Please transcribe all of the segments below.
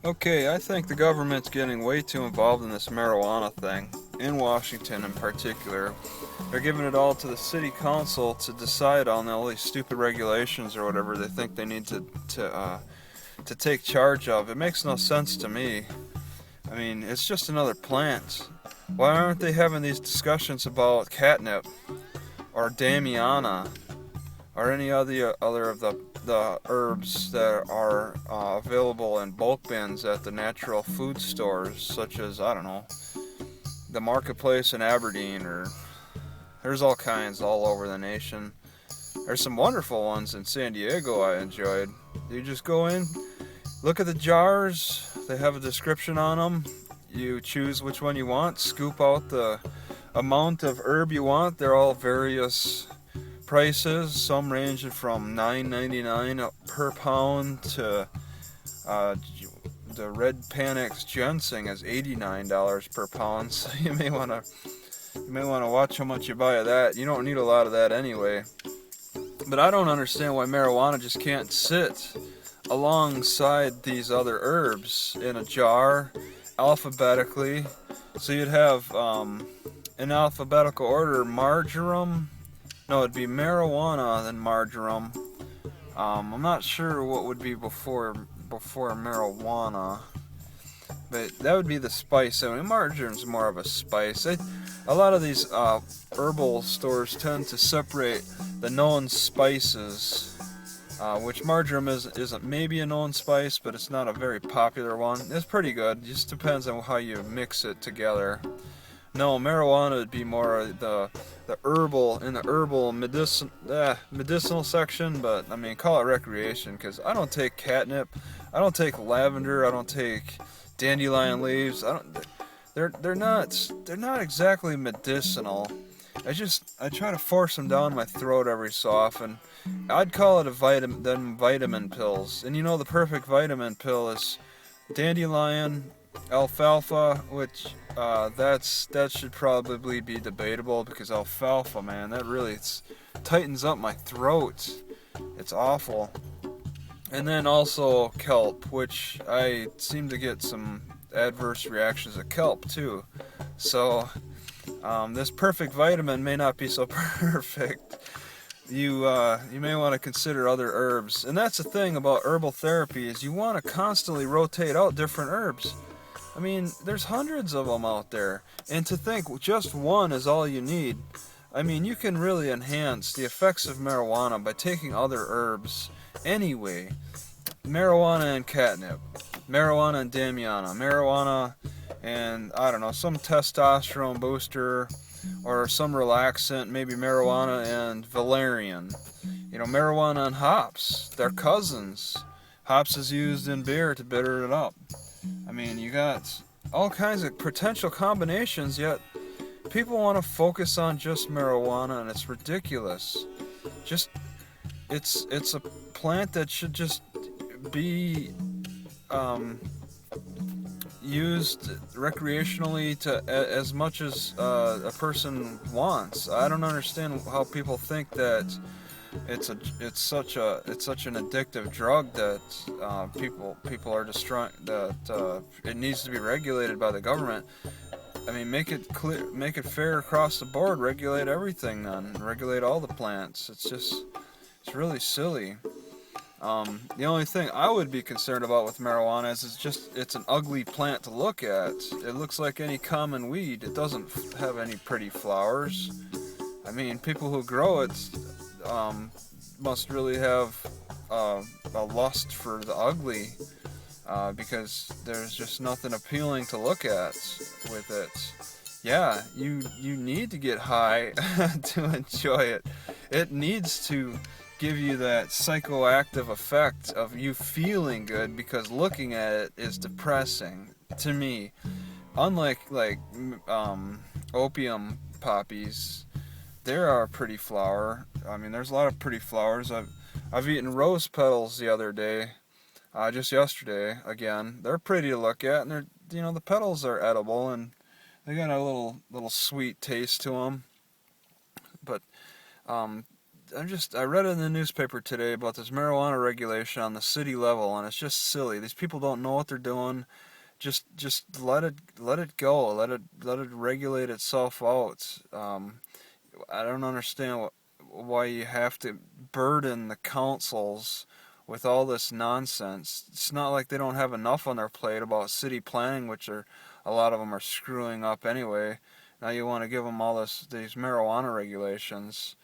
Okay, I think the government's getting way too involved in this marijuana thing, in Washington in particular. They're giving it all to the city council to decide on all these stupid regulations or whatever they think they need to take charge of. It makes no sense to me. I mean, it's just another plant. Why aren't they having these discussions about catnip or damiana or any other of the herbs that are available in bulk bins at the natural food stores, such as, I don't know, the marketplace in Aberdeen, or there's all kinds all over the nation. There's some wonderful ones in San Diego I enjoyed. You just go in, look at the jars, they have a description on them. You choose which one you want, scoop out the amount of herb you want. They're all various prices, some ranging from $9.99 per pound to uh, the red Panax ginseng is $89 per pound. So you may want to watch how much you buy of that. You don't need a lot of that anyway. But I don't understand why marijuana just can't sit alongside these other herbs in a jar alphabetically. So you'd have in alphabetical order marjoram. No, it'd be marijuana then marjoram. I'm not sure what would be before marijuana, but that would be the spice. I mean, marjoram's more of a spice. A lot of these herbal stores tend to separate the known spices, which marjoram isn't maybe a known spice, but it's not a very popular one. It's pretty good. It just depends on how you mix it together. No, marijuana would be more the herbal in the herbal medicinal section, but I mean call it recreation because I don't take catnip, I don't take lavender, I don't take dandelion leaves. I don't. They're not exactly medicinal. I try to force them down my throat every so often. I'd call it vitamin pills. And you know the perfect vitamin pill is dandelion, alfalfa, which that should probably be debatable because alfalfa, man, that really tightens up my throat. It's awful. And then also kelp, which I seem to get some adverse reactions of kelp too. So this perfect vitamin may not be so perfect. You may want to consider other herbs, and that's the thing about herbal therapy is you want to constantly rotate out different herbs. I mean, there's hundreds of them out there, and to think just one is all you need. I mean, you can really enhance the effects of marijuana by taking other herbs anyway. Marijuana and catnip, marijuana and damiana, marijuana and I don't know, some testosterone booster or some relaxant, maybe marijuana and valerian. Marijuana and hops, they're cousins. Hops is used in beer to bitter it up. I mean, you got all kinds of potential combinations, yet people want to focus on just marijuana, and it's ridiculous. Just it's a plant that should just be used recreationally to as much as a person wants. I don't understand how people think that it's such an addictive drug that people are destroying, that it needs to be regulated by the government. I mean, make it clear, make it fair across the board. Regulate everything, then regulate all the plants. It's really silly. The only thing I would be concerned about with marijuana is it's an ugly plant to look at. It looks like any common weed. It doesn't have any pretty flowers. I mean, people who grow it must really have a lust for the ugly because there's just nothing appealing to look at with it. Yeah, you need to get high to enjoy it. It needs to give you that psychoactive effect of you feeling good because looking at it is depressing to me. Unlike opium poppies, there are pretty flower. I mean, there's a lot of pretty flowers. I've eaten rose petals the other day, just yesterday. Again, they're pretty to look at, and the petals are edible and they got a little sweet taste to them. But I read it in the newspaper today about this marijuana regulation on the city level, and it's just silly. These people don't know what they're doing. Just let it go. Let it regulate itself out. I don't understand why you have to burden the councils with all this nonsense. It's not like they don't have enough on their plate about city planning, which are a lot of them are screwing up anyway. Now you want to give them all these marijuana regulations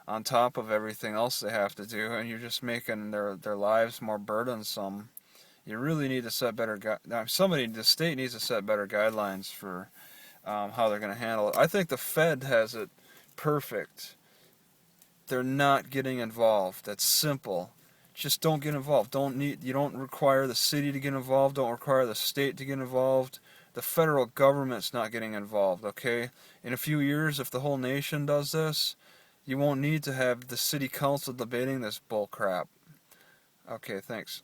on top of everything else they have to do, and you're just making their lives more burdensome. You really need to set better the state needs to set better guidelines for how they're going to handle it. I think the Fed has it perfect. They're not getting involved. That's simple. Just don't get involved. You don't require the city to get involved. Don't require the state to get involved. The federal government's not getting involved, okay? In a few years, if the whole nation does this, you won't need to have the city council debating this bull crap. Okay, thanks.